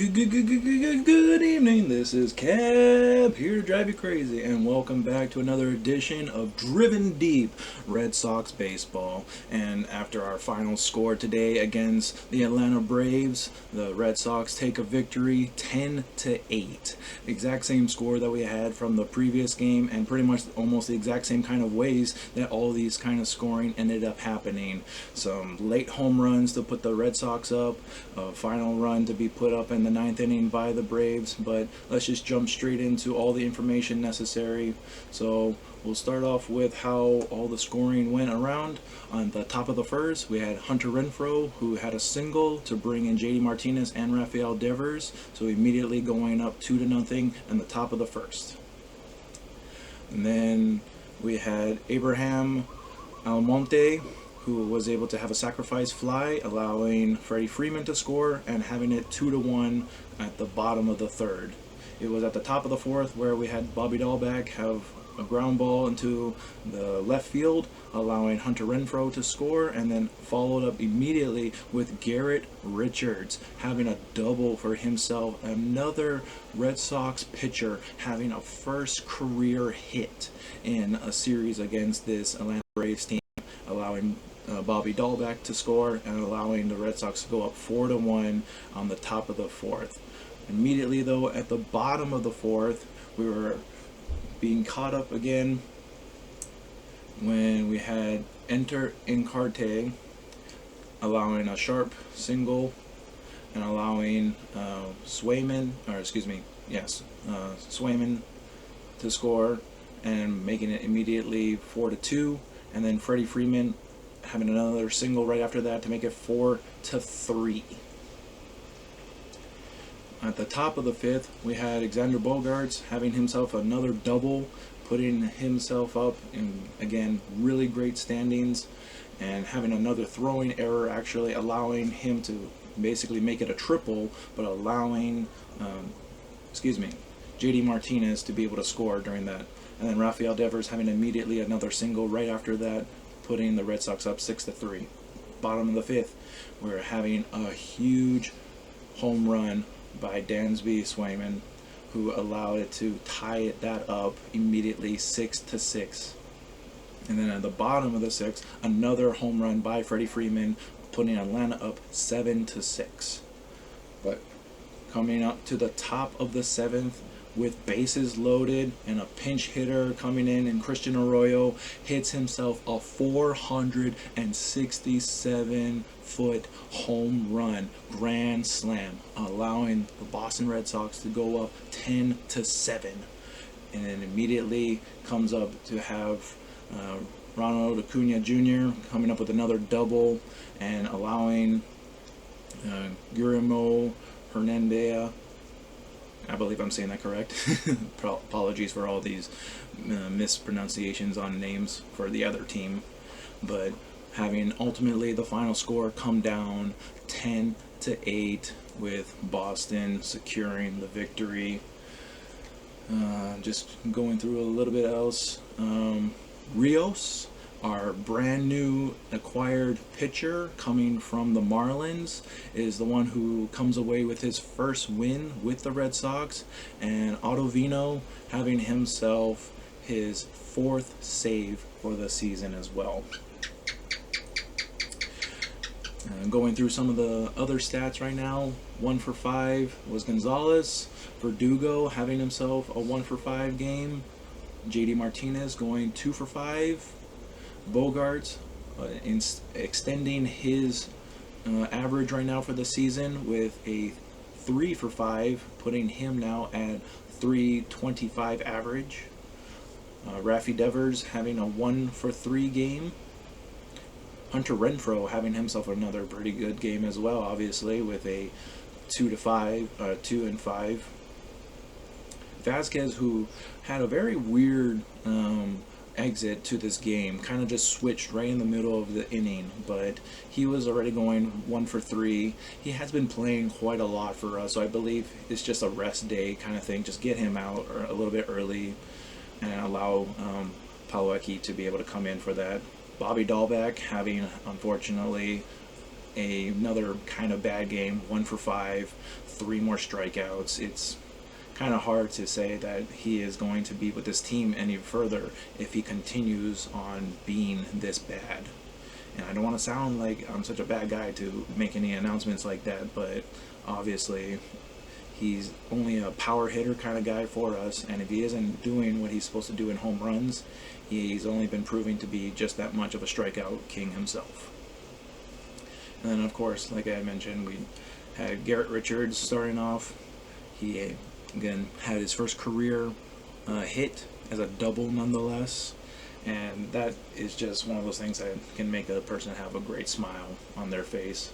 Good evening, this is Cab, here to drive you crazy, and welcome back to another edition of Driven Deep Red Sox Baseball. And after our final score today against the Atlanta Braves, the Red Sox take a victory 10-8. The exact same score that we had from the previous game, and pretty much almost the exact same kind of ways that all these kind of scoring ended up happening. Some late home runs to put the Red Sox up, a final run to be put up in the ninth inning by the Braves, but let's just jump straight into all the information necessary. So we'll start off with how all the scoring went around. On the top of the first, we had Hunter Renfroe, who had a single to bring in JD Martinez and Rafael Devers, so immediately going up 2-0 in the top of the first. And then we had Abraham Almonte, who was able to have a sacrifice fly, allowing Freddie Freeman to score and having it 2-1 at the bottom of the third. It was at the top of the fourth where we had Bobby Dahlbeck have a ground ball into the left field, allowing Hunter Renfroe to score, and then followed up immediately with Garrett Richards having a double for himself. Another Red Sox pitcher having a first career hit in a series against this Atlanta Braves team, allowing Bobby Dahlbeck to score and allowing the Red Sox to go up 4-1 on the top of the fourth. Immediately, though, at the bottom of the fourth, we were being caught up again when we had Enter Encarte allowing a sharp single and allowing Swayman to score and making it immediately 4-2, and then Freddie Freeman having another single right after that to make it 4-3. At the top of the fifth, we had Alexander Bogaerts having himself another double, putting himself up in, again, really great standings, and having another throwing error, actually allowing him to basically make it a triple, but allowing JD Martinez to be able to score during that. And then Rafael Devers having immediately another single right after that, putting the Red Sox up 6-3. Bottom of the fifth, we're having a huge home run by Dansby Swayman, who allowed it to tie that up immediately 6-6. And then at the bottom of the sixth, another home run by Freddie Freeman, putting Atlanta up 7-6. But coming up to the top of the seventh, with bases loaded and a pinch hitter coming in, and Christian Arroyo hits himself a 467-foot home run grand slam, allowing the Boston Red Sox to go up 10-7. And then immediately comes up to have Ronald Acuna Jr. coming up with another double and allowing Guillermo Hernandez, I believe I'm saying that correct. Apologies for all these mispronunciations on names for the other team. But having ultimately the final score come down 10-8 with Boston securing the victory. Just going through a little bit else. Rios, our brand new acquired pitcher coming from the Marlins, is the one who comes away with his first win with the Red Sox, and Ottavino having himself his fourth save for the season as well. Going through some of the other stats right now, 1 for 5 was Gonzalez. Verdugo having himself a 1 for 5 game. JD Martinez going 2 for 5. Bogaerts extending his average right now for the season with a 3 for 5, putting him now at 325 average. Rafi Devers having a 1 for 3 game. Hunter Renfroe having himself another pretty good game as well, obviously, with a 2 and 5. Vasquez, who had a very weird exit to this game, kind of just switched right in the middle of the inning, but he was already going 1 for 3. He has been playing quite a lot for us, so I believe it's just a rest day kind of thing. Just get him out a little bit early and allow Paluecki to be able to come in for that. Bobby Dahlbeck having, unfortunately, another kind of bad game, 1 for 5, 3 more strikeouts. It's kind of hard to say that he is going to be with this team any further if he continues on being this bad. And I don't want to sound like I'm such a bad guy to make any announcements like that, but obviously he's only a power hitter kind of guy for us, and if he isn't doing what he's supposed to do in home runs, he's only been proving to be just that much of a strikeout king himself. And then, of course, like I mentioned, we had Garrett Richards starting off. He, again, had his first career hit as a double nonetheless. And that is just one of those things that can make a person have a great smile on their face.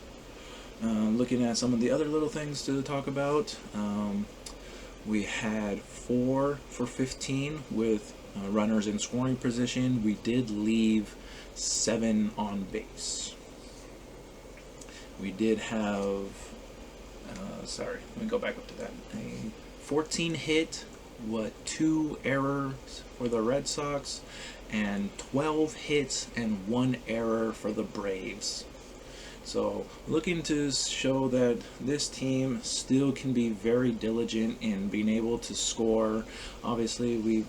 Looking at some of the other little things to talk about, we had 4 for 15 with runners in scoring position. We did leave 7 on base. We did have, let me go back up to that. A 14 hit, 2 errors for the Red Sox, and 12 hits and 1 error for the Braves. So looking to show that this team still can be very diligent in being able to score. Obviously, we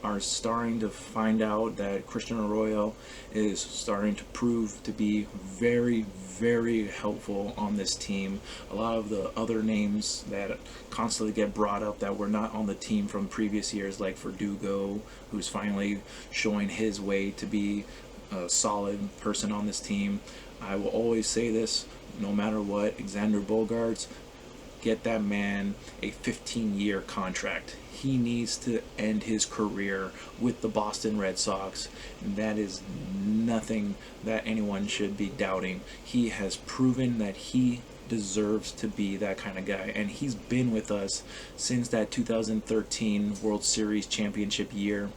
are starting to find out that Christian Arroyo is starting to prove to be very, very helpful on this team. A lot of the other names that constantly get brought up that were not on the team from previous years, like Verdugo, who's finally showing his way to be a solid person on this team. I will always say this, no matter what, Alexander Bogaerts, get that man a 15-year contract. He needs to end his career with the Boston Red Sox, and that is nothing that anyone should be doubting. He has proven that he deserves to be that kind of guy, and he's been with us since that 2013 World Series championship year.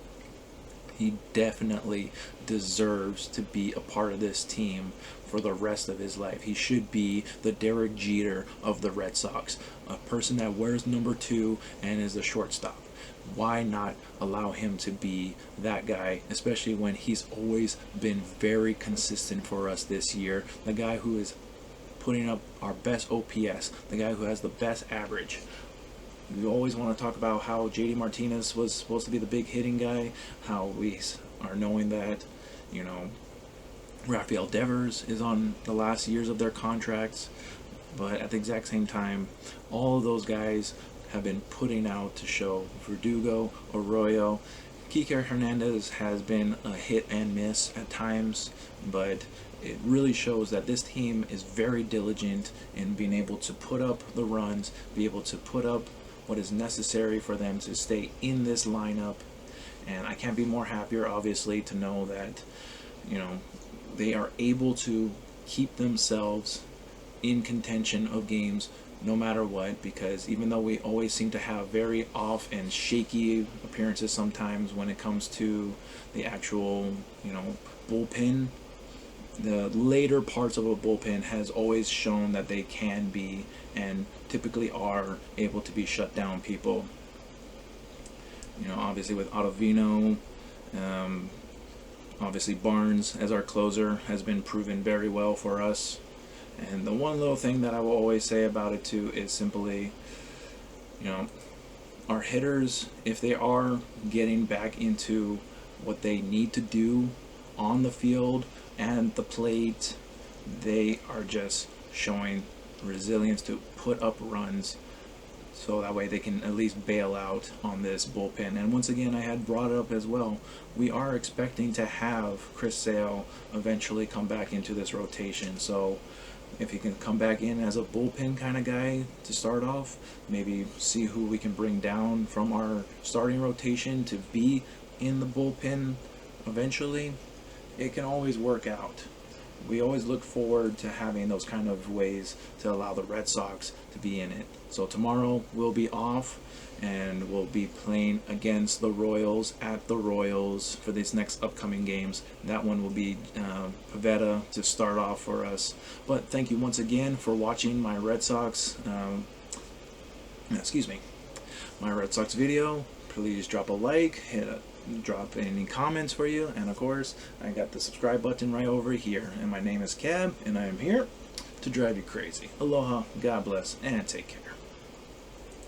He definitely deserves to be a part of this team for the rest of his life. He should be the Derek Jeter of the Red Sox, a person that wears number 2 and is a shortstop. Why not allow him to be that guy, especially when he's always been very consistent for us this year? The guy who is putting up our best OPS, the guy who has the best average. We always want to talk about how JD Martinez was supposed to be the big hitting guy, how we are knowing that, Rafael Devers is on the last years of their contracts, but at the exact same time, all of those guys have been putting out to show. Verdugo, Arroyo, Kike Hernandez has been a hit and miss at times, but it really shows that this team is very diligent in being able to put up the runs, be able to put up what is necessary for them to stay in this lineup. And I can't be more happier, obviously, to know that, they are able to keep themselves in contention of games no matter what, because even though we always seem to have very off and shaky appearances sometimes when it comes to the actual, bullpen, the later parts of a bullpen has always shown that they can be and typically are able to be shut down people. Obviously with Ottavino, obviously Barnes as our closer has been proven very well for us. And the one little thing that I will always say about it too is simply, our hitters, if they are getting back into what they need to do on the field and the plate, they are just showing resilience to put up runs, so that way they can at least bail out on this bullpen. And once again, I had brought it up as well, we are expecting to have Chris Sale eventually come back into this rotation. So if he can come back in as a bullpen kind of guy to start off, maybe see who we can bring down from our starting rotation to be in the bullpen eventually, it can always work out. We always look forward to having those kind of ways to allow the Red Sox to be in it. So tomorrow we'll be off and we'll be playing against the Royals at the Royals for these next upcoming games. That one will be Pavetta to start off for us. But thank you once again for watching my Red Sox my Red Sox video. Please drop a like, drop any comments for you, and of course I got the subscribe button right over here. And my name is Cab, and I am here to drive you crazy. Aloha, God bless, and take care.